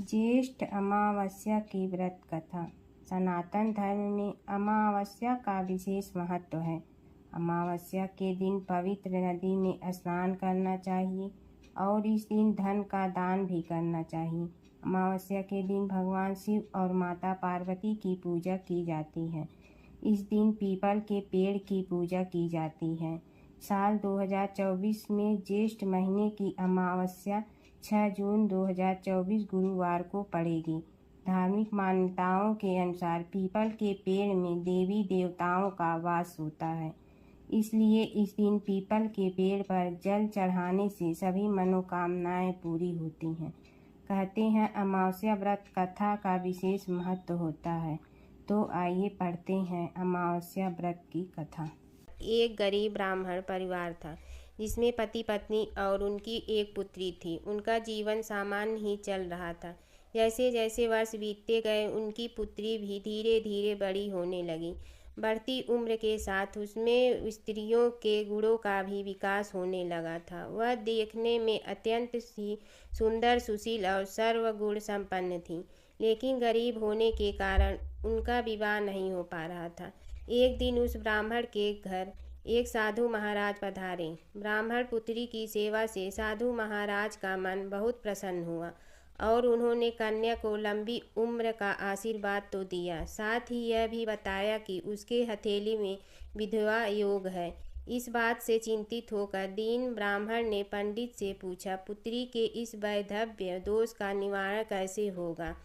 ज्येष्ठ अमावस्या की व्रत कथा। सनातन धर्म में अमावस्या का विशेष महत्व है। अमावस्या के दिन पवित्र नदी में स्नान करना चाहिए और इस दिन धन का दान भी करना चाहिए। अमावस्या के दिन भगवान शिव और माता पार्वती की पूजा की जाती है। इस दिन पीपल के पेड़ की पूजा की जाती है। साल 2024 में ज्येष्ठ महीने की अमावस्या 6 जून 2024 गुरुवार को पड़ेगी। धार्मिक मान्यताओं के अनुसार पीपल के पेड़ में देवी देवताओं का वास होता है, इसलिए इस दिन पीपल के पेड़ पर जल चढ़ाने से सभी मनोकामनाएं पूरी होती हैं। कहते हैं अमावस्या व्रत कथा का विशेष महत्व होता है। तो आइए पढ़ते हैं अमावस्या व्रत की कथा। एक गरीब ब्राह्मण परिवार था जिसमें पति पत्नी और उनकी एक पुत्री थी। उनका जीवन सामान्य ही चल रहा था। जैसे जैसे वर्ष बीतते गए उनकी पुत्री भी धीरे धीरे बड़ी होने लगी। बढ़ती उम्र के साथ उसमें स्त्रियों के गुणों का भी विकास होने लगा था। वह देखने में अत्यंत ही सुंदर, सुशील और सर्वगुण संपन्न थी, लेकिन गरीब होने के कारण उनका विवाह नहीं हो पा रहा था। एक दिन उस ब्राह्मण के घर एक साधु महाराज पधारे। ब्राह्मण पुत्री की सेवा से साधु महाराज का मन बहुत प्रसन्न हुआ और उन्होंने कन्या को लंबी उम्र का आशीर्वाद तो दिया, साथ ही यह भी बताया कि उसके हथेली में विधवा योग है। इस बात से चिंतित होकर दीन ब्राह्मण ने पंडित से पूछा, पुत्री के इस वैधव्य दोष का निवारण कैसे होगा।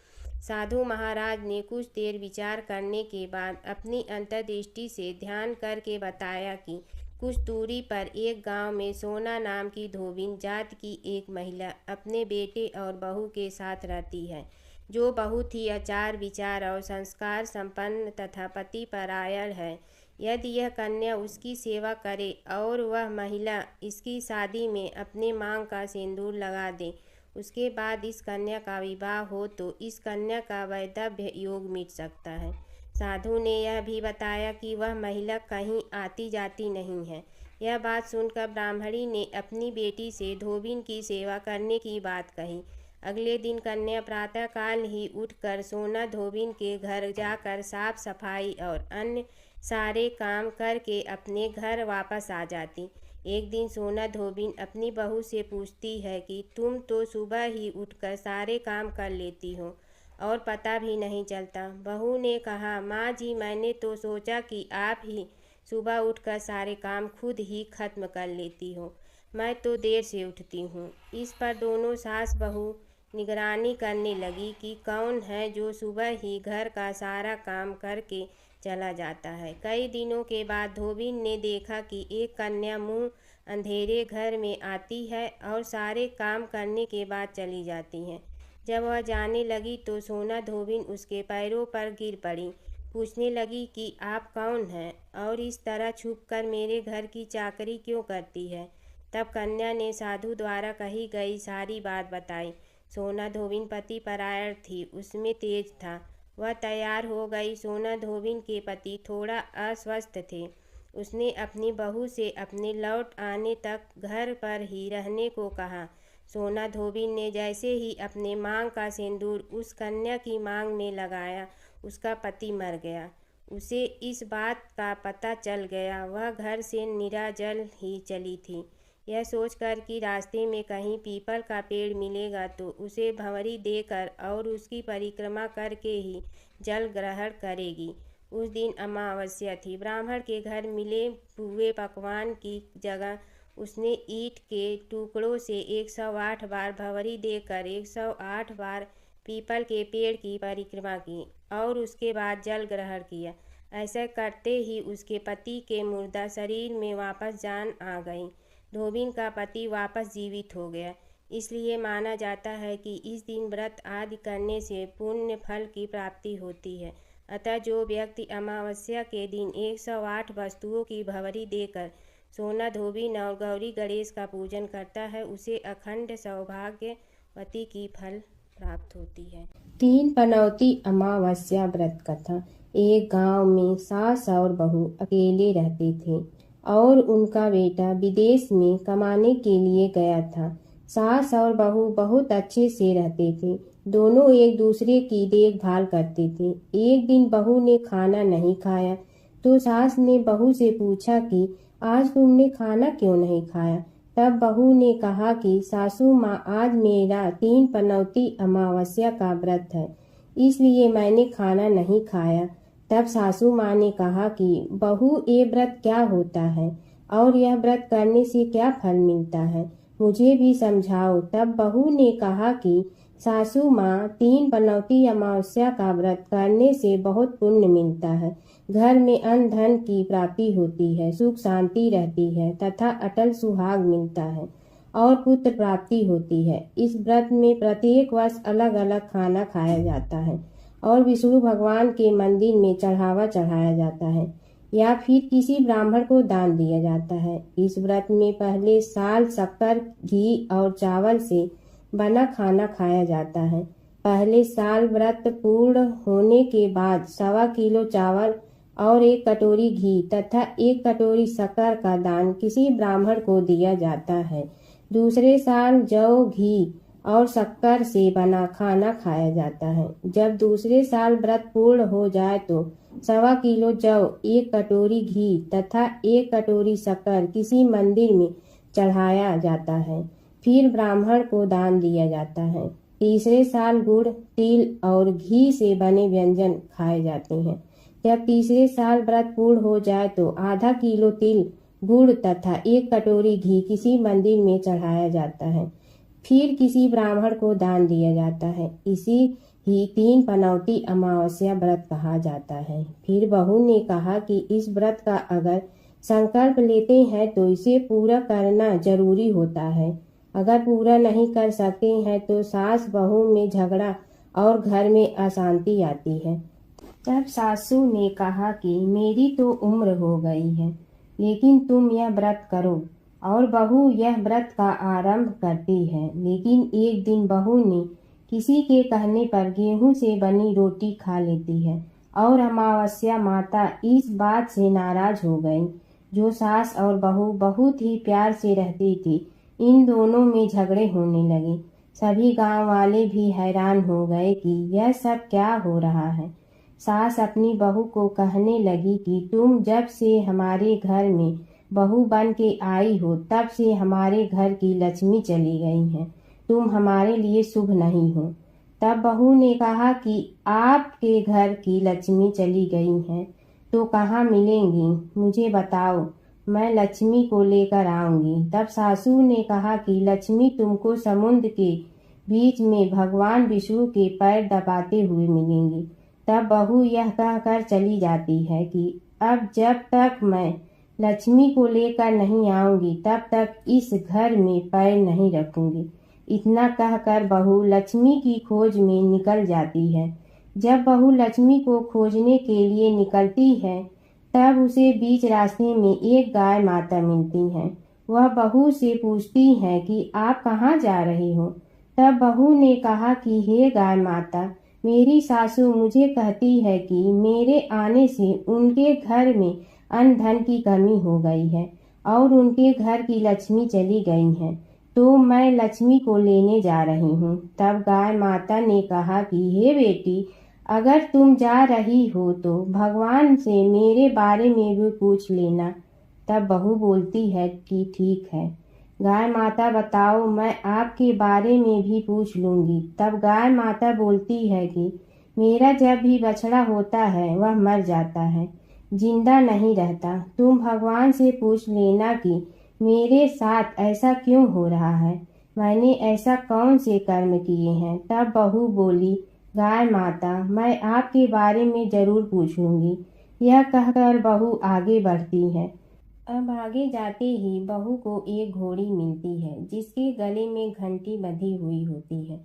साधु महाराज ने कुछ देर विचार करने के बाद अपनी अंतर्दृष्टि से ध्यान करके बताया कि कुछ दूरी पर एक गांव में सोना नाम की धोबिन जात की एक महिला अपने बेटे और बहू के साथ रहती है, जो बहुत ही आचार विचार और संस्कार संपन्न तथा पतिपरायण है। यदि यह कन्या उसकी सेवा करे और वह महिला इसकी शादी में अपने मांग का सिंदूर लगा दे, उसके बाद इस कन्या का विवाह हो तो इस कन्या का वैधव्य योग मिट सकता है। साधु ने यह भी बताया कि वह महिला कहीं आती जाती नहीं है। यह बात सुनकर ब्राह्मणी ने अपनी बेटी से धोबिन की सेवा करने की बात कही। अगले दिन कन्या प्रातःकाल ही उठकर सोना धोबिन के घर जाकर साफ सफाई और अन्य सारे काम करके अपने घर वापस आ जाती। एक दिन सोना धोबिन अपनी बहू से पूछती है कि तुम तो सुबह ही उठकर सारे काम कर लेती हो और पता भी नहीं चलता। बहू ने कहा, माँ जी, मैंने तो सोचा कि आप ही सुबह उठकर सारे काम खुद ही खत्म कर लेती हो। मैं तो देर से उठती हूँ। इस पर दोनों सास बहू निगरानी करने लगी कि कौन है जो सुबह ही घर का सारा काम करके चला जाता है। कई दिनों के बाद धोबिन ने देखा कि एक कन्या मुंह अंधेरे घर में आती है और सारे काम करने के बाद चली जाती है। जब वह जाने लगी तो सोना धोबिन उसके पैरों पर गिर पड़ी। पूछने लगी कि आप कौन हैं और इस तरह छुपकर मेरे घर की चाकरी क्यों करती है। तब कन्या ने साधु द्वारा कही गई सारी बात बताई। सोना धोबिन पतिपरायण थी, उसमें तेज था। वह तैयार हो गई। सोना धोबिन के पति थोड़ा अस्वस्थ थे। उसने अपनी बहू से अपने लौट आने तक घर पर ही रहने को कहा। सोना धोबिन ने जैसे ही अपने मांग का सिंदूर उस कन्या की मांग में लगाया, उसका पति मर गया। उसे इस बात का पता चल गया। वह घर से निराजल ही चली थी। यह सोचकर कि रास्ते में कहीं पीपल का पेड़ मिलेगा तो उसे भंवरी देकर और उसकी परिक्रमा करके ही जल ग्रहण करेगी। उस दिन अमावस्या थी। ब्राह्मण के घर मिले हुए पकवान की जगह उसने ईंट के टुकड़ों से 108 बार भंवरी देकर 108 बार पीपल के पेड़ की परिक्रमा की और उसके बाद जल ग्रहण किया। ऐसा करते ही उसके पति के मुर्दा शरीर में वापस जान आ गई। धोबिन का पति वापस जीवित हो गया। इसलिए माना जाता है कि इस दिन व्रत आदि करने से पुण्य फल की प्राप्ति होती है। अतः जो व्यक्ति अमावस्या के दिन 108 वस्तुओं की भंवरी देकर सोना धोबिन और गौरी गणेश का पूजन करता है, उसे अखंड सौभाग्यवती की फल प्राप्त होती है। 3 पनौती अमावस्या व्रत कथा। एक गांव में सास और बहू अकेले रहते थे और उनका बेटा विदेश में कमाने के लिए गया था। सास और बहू बहुत अच्छे से रहते थे। दोनों एक दूसरे की देखभाल करते थे। एक दिन बहू ने खाना नहीं खाया तो सास ने बहू से पूछा कि आज तुमने खाना क्यों नहीं खाया। तब बहू ने कहा कि सासू माँ, आज मेरा 3 पनौती अमावस्या का व्रत है, इसलिए मैंने खाना नहीं खाया। तब सासू माँ ने कहा कि बहू, ये व्रत क्या होता है और यह व्रत करने से क्या फल मिलता है, मुझे भी समझाओ। तब बहू ने कहा कि सासू माँ, 3 पनौती अमावस्या का व्रत करने से बहुत पुण्य मिलता है। घर में अन्न धन की प्राप्ति होती है, सुख शांति रहती है तथा अटल सुहाग मिलता है और पुत्र प्राप्ति होती है। इस व्रत में प्रत्येक वर्ष अलग अलग खाना खाया जाता है और विष्णु भगवान के मंदिर में चढ़ावा चढ़ाया जाता है या फिर किसी ब्राह्मण को दान दिया जाता है। इस व्रत में पहले साल शक्कर, घी और चावल से बना खाना खाया जाता है। पहले साल व्रत पूर्ण होने के बाद 1.25 किलो चावल और 1 कटोरी घी तथा 1 कटोरी शक्कर का दान किसी ब्राह्मण को दिया जाता है। दूसरे साल जौ, घी और शक्कर से बना खाना खाया जाता है। जब दूसरे साल व्रत पूर्ण हो जाए तो 1.25 किलो जौ, 1 कटोरी घी तथा 1 कटोरी शक्कर किसी मंदिर में चढ़ाया जाता है, फिर ब्राह्मण को दान दिया जाता है। तीसरे साल गुड़, तिल और घी से बने व्यंजन खाए जाते हैं। जब तीसरे साल व्रत पूर्ण हो जाए तो आधा किलो तिल, गुड़ तथा 1 कटोरी घी किसी मंदिर में चढ़ाया जाता है, फिर किसी ब्राह्मण को दान दिया जाता है। इसी ही 3 पनौती अमावस्या व्रत कहा जाता है। फिर बहू ने कहा कि इस व्रत का अगर संकल्प लेते हैं तो इसे पूरा करना जरूरी होता है। अगर पूरा नहीं कर सकते हैं तो सास बहू में झगड़ा और घर में अशांति आती है। तब सासू ने कहा कि मेरी तो उम्र हो गई है, लेकिन तुम यह व्रत करो। और बहू यह व्रत का आरंभ करती है। लेकिन एक दिन बहू ने किसी के कहने पर गेहूं से बनी रोटी खा लेती है और अमावस्या माता इस बात से नाराज हो गई। जो सास और बहू बहुत ही प्यार से रहती थी, इन दोनों में झगड़े होने लगे। सभी गांव वाले भी हैरान हो गए कि यह सब क्या हो रहा है। सास अपनी बहू को कहने लगी कि तुम जब से हमारे घर में बहू बन के आई हो तब से हमारे घर की लक्ष्मी चली गई है, तुम हमारे लिए शुभ नहीं हो। तब बहू ने कहा कि आपके घर की लक्ष्मी चली गई हैं तो कहाँ मिलेंगी, मुझे बताओ, मैं लक्ष्मी को लेकर आऊंगी। तब सासू ने कहा कि लक्ष्मी तुमको समुद्र के बीच में भगवान विष्णु के पैर दबाते हुए मिलेंगी। तब बहू यह कहकर चली जाती है कि अब जब तक मैं लक्ष्मी को लेकर नहीं आऊंगी तब तक इस घर में पैर नहीं रखूंगी। इतना कहकर बहू लक्ष्मी की खोज में निकल जाती है। जब बहू लक्ष्मी को खोजने के लिए निकलती है तब उसे बीच रास्ते में एक गाय माता मिलती है। वह बहू से पूछती है कि आप कहाँ जा रही हो। तब बहू ने कहा कि हे गाय माता, मेरी सासू मुझे कहती है कि मेरे आने से उनके घर में अन्न धन की कमी हो गई है और उनके घर की लक्ष्मी चली गई है, तो मैं लक्ष्मी को लेने जा रही हूँ। तब गाय माता ने कहा कि हे बेटी, अगर तुम जा रही हो तो भगवान से मेरे बारे में भी पूछ लेना। तब बहू बोलती है कि ठीक है गाय माता, बताओ, मैं आपके बारे में भी पूछ लूंगी। तब गाय माता बोलती है कि मेरा जब भी बछड़ा होता है वह मर जाता है, जिंदा नहीं रहता। तुम भगवान से पूछ लेना कि मेरे साथ ऐसा क्यों हो रहा है, मैंने ऐसा कौन से कर्म किए हैं। तब बहू बोली, गाय माता, मैं आपके बारे में जरूर पूछूंगी। यह कहकर बहू आगे बढ़ती है। अब आगे जाते ही बहू को एक घोड़ी मिलती है जिसके गले में घंटी बंधी हुई होती है।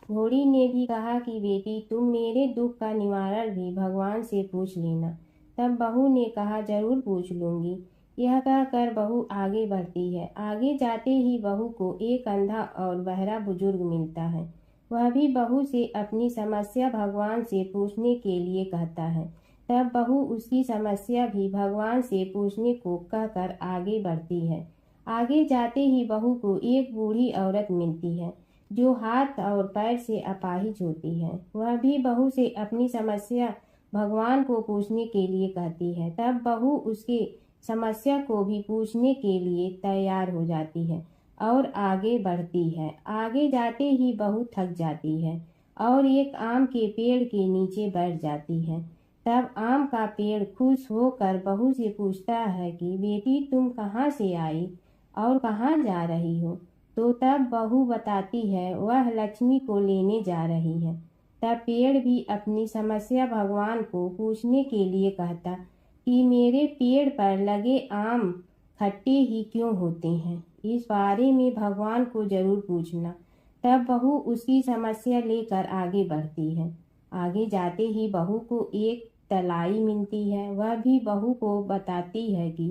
घोड़ी ने भी कहा कि बेटी, तुम मेरे दुख का निवारण भी भगवान से पूछ लेना। तब बहू ने कहा जरूर पूछ लूंगी। यह कहकर बहू आगे बढ़ती है। आगे जाते ही बहू को एक अंधा और बहरा बुजुर्ग मिलता है। वह भी बहू से अपनी समस्या भगवान से पूछने के लिए कहता है। तब बहू उसकी समस्या भी भगवान से पूछने को कहकर आगे बढ़ती है। आगे जाते ही बहू को एक बूढ़ी औरत मिलती है जो हाथ और पैर से अपाहिज होती है। वह भी बहू से अपनी समस्या भगवान को पूछने के लिए कहती है। तब बहू उसके समस्या को भी पूछने के लिए तैयार हो जाती है और आगे बढ़ती है। आगे जाते ही बहू थक जाती है और एक आम के पेड़ के नीचे बैठ जाती है। तब आम का पेड़ खुश होकर बहू से पूछता है कि बेटी, तुम कहाँ से आई और कहाँ जा रही हो? तो तब बहू बताती है वह लक्ष्मी को लेने जा रही है। तब पेड़ भी अपनी समस्या भगवान को पूछने के लिए कहता कि मेरे पेड़ पर लगे आम खट्टे ही क्यों होते हैं, इस बारे में भगवान को जरूर पूछना। तब बहू उसकी समस्या लेकर आगे बढ़ती है। आगे जाते ही बहू को एक तलाई मिलती है। वह भी बहू को बताती है कि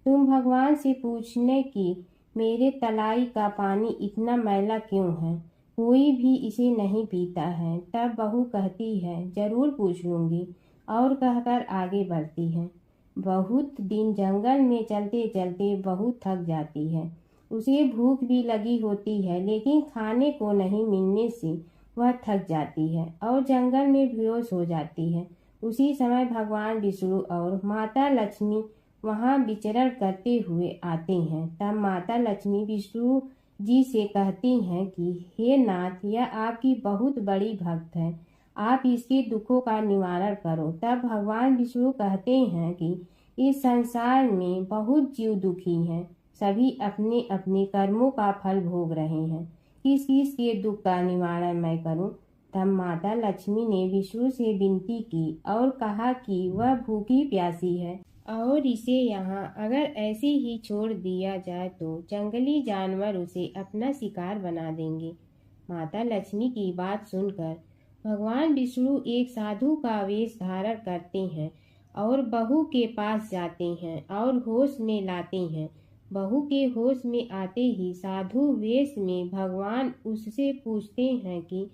तुम भगवान से पूछने की मेरे तलाई का पानी इतना मैला क्यों है, कोई भी इसे नहीं पीता है। तब बहू कहती है जरूर पूछ लूंगी और कहकर आगे बढ़ती है। बहुत दिन जंगल में चलते चलते बहू थक जाती है। उसे भूख भी लगी होती है, लेकिन खाने को नहीं मिलने से वह थक जाती है और जंगल में बेहोश हो जाती है। उसी समय भगवान विष्णु और माता लक्ष्मी वहां विचरण करते हुए आते हैं। तब माता लक्ष्मी विष्णु जी से कहती हैं कि हे नाथ, यह आपकी बहुत बड़ी भक्त है, आप इसके दुखों का निवारण करो। तब भगवान विष्णु कहते हैं कि इस संसार में बहुत जीव दुखी हैं, सभी अपने अपने कर्मों का फल भोग रहे हैं, किस किस के दुख का निवारण मैं करूं? तब माता लक्ष्मी ने विष्णु से विनती की और कहा कि वह भूखी प्यासी है और इसे यहाँ अगर ऐसे ही छोड़ दिया जाए तो जंगली जानवर उसे अपना शिकार बना देंगे। माता लक्ष्मी की बात सुनकर भगवान विष्णु एक साधु का वेश धारण करते हैं और बहू के पास जाते हैं और होश में लाते हैं। बहू के होश में आते ही साधु वेश में भगवान उससे पूछते हैं कि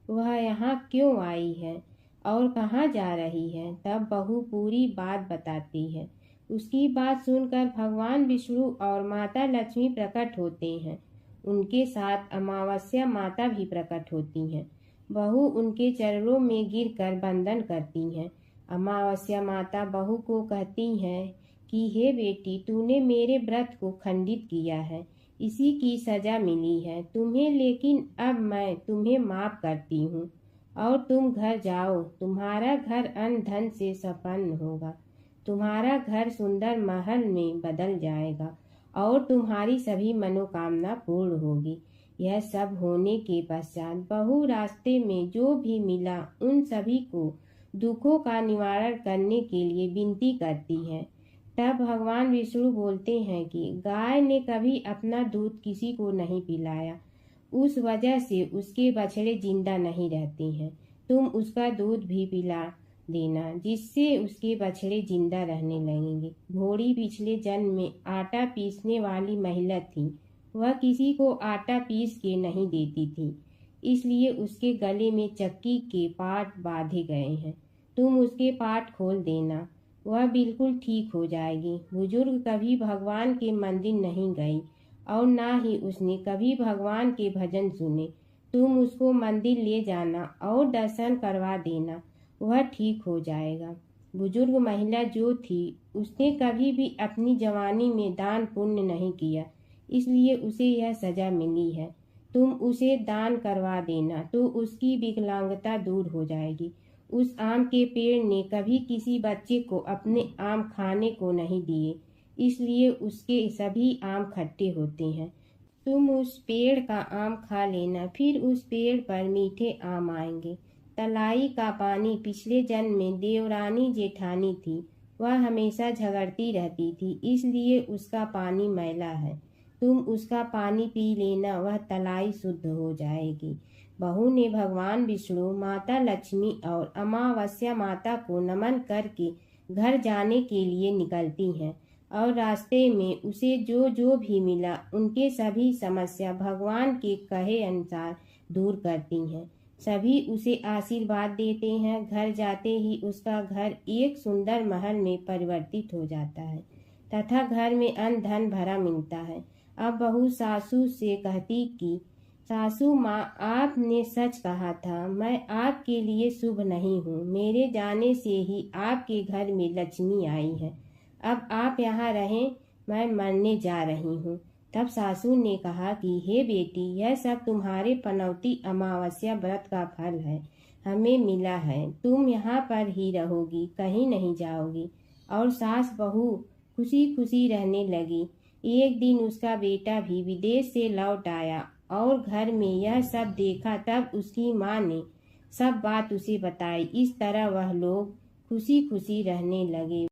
वह यहाँ क्यों आई है और कहाँ जा रही है। तब बहू पूरी बात बताती है। उसकी बात सुनकर भगवान विष्णु और माता लक्ष्मी प्रकट होते हैं। उनके साथ अमावस्या माता भी प्रकट होती हैं। बहू उनके चरणों में गिरकर वंदन करती हैं। अमावस्या माता बहू को कहती हैं कि हे बेटी, तूने मेरे व्रत को खंडित किया है, इसी की सजा मिली है तुम्हें, लेकिन अब मैं तुम्हें माफ करती हूँ और तुम घर जाओ। तुम्हारा घर अन्न धन से संपन्न होगा, तुम्हारा घर सुंदर महल में बदल जाएगा और तुम्हारी सभी मनोकामना पूर्ण होगी। यह सब होने के पश्चात बहू रास्ते में जो भी मिला उन सभी को दुखों का निवारण करने के लिए विनती करती है। तब भगवान विष्णु बोलते हैं कि गाय ने कभी अपना दूध किसी को नहीं पिलाया, उस वजह से उसके बछड़े जिंदा नहीं रहते हैं। तुम उसका दूध भी पिला देना, जिससे उसके बछड़े जिंदा रहने लगेंगे। घोड़ी पिछले जन्म में आटा पीसने वाली महिला थी। वह किसी को आटा पीस के नहीं देती थी, इसलिए उसके गले में चक्की के पाट बांधे गए हैं। तुम उसके पाट खोल देना, वह बिल्कुल ठीक हो जाएगी। बुजुर्ग कभी भगवान के मंदिर नहीं गई और ना ही उसने कभी भगवान के भजन सुने। तुम उसको मंदिर ले जाना और दर्शन करवा देना, वह ठीक हो जाएगा। बुजुर्ग महिला जो थी उसने कभी भी अपनी जवानी में दान पुण्य नहीं किया, इसलिए उसे यह सजा मिली है। तुम उसे दान करवा देना तो उसकी विकलांगता दूर हो जाएगी। उस आम के पेड़ ने कभी किसी बच्चे को अपने आम खाने को नहीं दिए, इसलिए उसके सभी आम खट्टे होते हैं। तुम उस पेड़ का आम खा लेना, फिर उस पेड़ पर मीठे आम आएंगे। तलाई का पानी पिछले जन्म में देवरानी जेठानी थी, वह हमेशा झगड़ती रहती थी, इसलिए उसका पानी मैला है। तुम उसका पानी पी लेना, वह तलाई शुद्ध हो जाएगी। बहू ने भगवान विष्णु, माता लक्ष्मी और अमावस्या माता को नमन करके घर जाने के लिए निकलती हैं और रास्ते में उसे जो जो भी मिला उनके सभी समस्या भगवान के कहे अनुसार दूर करती हैं। सभी उसे आशीर्वाद देते हैं। घर जाते ही उसका घर एक सुंदर महल में परिवर्तित हो जाता है तथा घर में अन्न धन भरा मिलता है। अब बहू सासू से कहती कि सासू माँ, आपने सच कहा था, मैं आपके लिए शुभ नहीं हूँ। मेरे जाने से ही आपके घर में लक्ष्मी आई है। अब आप यहाँ रहें, मैं मरने जा रही हूँ। तब सासू ने कहा कि हे बेटी, यह सब तुम्हारे पनौती अमावस्या व्रत का फल है, हमें मिला है। तुम यहाँ पर ही रहोगी, कहीं नहीं जाओगी। और सास बहू खुशी खुशी रहने लगी। एक दिन उसका बेटा भी विदेश से लौट आया और घर में यह सब देखा। तब उसकी माँ ने सब बात उसे बताई। इस तरह वह लोग खुशी खुशी रहने लगे।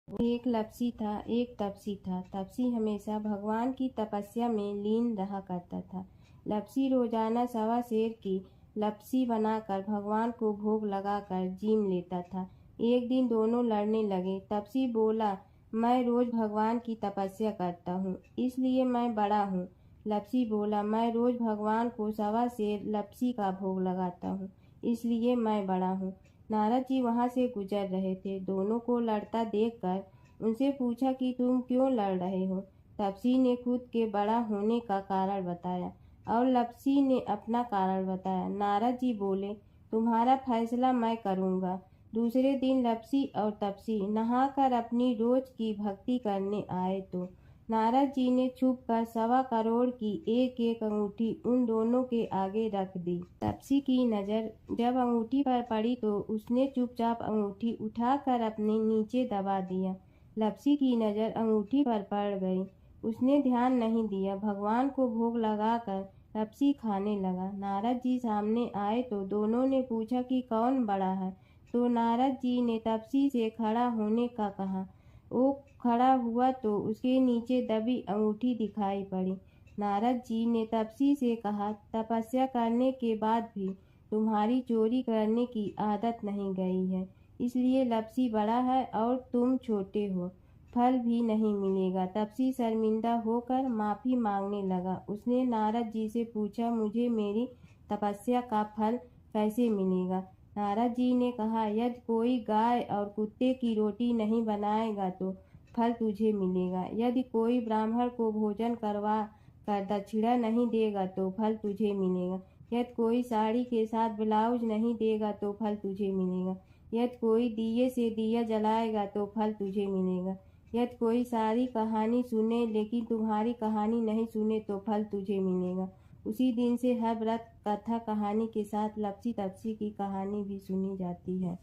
एक लपसी था, एक तपसी था। तपसी हमेशा भगवान की तपस्या में लीन रहा करता था। लपसी रोजाना सवा सेर की लपसी बनाकर भगवान को भोग लगाकर जीम लेता था। एक दिन दोनों लड़ने लगे। तपसी बोला, मैं रोज भगवान की तपस्या करता हूँ, इसलिए मैं बड़ा हूँ। लपसी बोला, मैं रोज भगवान को सवा सेर लपसी का भोग लगाता हूँ, इसलिए मैं बड़ा हूँ। नारद जी वहाँ से गुजर रहे थे। दोनों को लड़ता देखकर उनसे पूछा कि तुम क्यों लड़ रहे हो। तपसी ने खुद के बड़ा होने का कारण बताया और लपसी ने अपना कारण बताया। नारद जी बोले, तुम्हारा फैसला मैं करूँगा। दूसरे दिन लपसी और तपसी नहाकर अपनी रोज की भक्ति करने आए तो नारद जी ने छुपकर 1.25 करोड़ की एक एक अंगूठी उन दोनों के आगे रख दी। तपसी की नज़र जब अंगूठी पर पड़ी तो उसने चुपचाप अंगूठी उठाकर अपने नीचे दबा दिया। लपसी की नज़र अंगूठी पर पड़ गई। उसने ध्यान नहीं दिया। भगवान को भोग लगाकर लपसी खाने लगा। नारद जी सामने आए तो दोनों ने पूछा कि कौन बड़ा है। तो नारद जी ने तपसी से खड़ा होने का कहा। वो खड़ा हुआ तो उसके नीचे दबी अंगूठी दिखाई पड़ी। नारद जी ने तपसी से कहा, तपस्या करने के बाद भी तुम्हारी चोरी करने की आदत नहीं गई है, इसलिए लपसी बड़ा है और तुम छोटे हो, फल भी नहीं मिलेगा। तपसी शर्मिंदा होकर माफ़ी मांगने लगा। उसने नारद जी से पूछा, मुझे मेरी तपस्या का फल कैसे मिलेगा। नारद जी ने कहा, यदि कोई गाय और कुत्ते की रोटी नहीं बनाएगा तो फल तुझे मिलेगा। यदि कोई ब्राह्मण को भोजन करवा कर दक्षिणा नहीं देगा तो फल तुझे मिलेगा। यदि कोई साड़ी के साथ ब्लाउज नहीं देगा तो फल तुझे मिलेगा। यदि कोई दिए से दिया जलाएगा तो फल तुझे मिलेगा। यदि कोई सारी कहानी सुने लेकिन तुम्हारी कहानी नहीं सुने तो फल तुझे मिलेगा। उसी दिन से हर व्रत कथा कहानी के साथ लपसी तपसी की कहानी भी सुनी जाती है।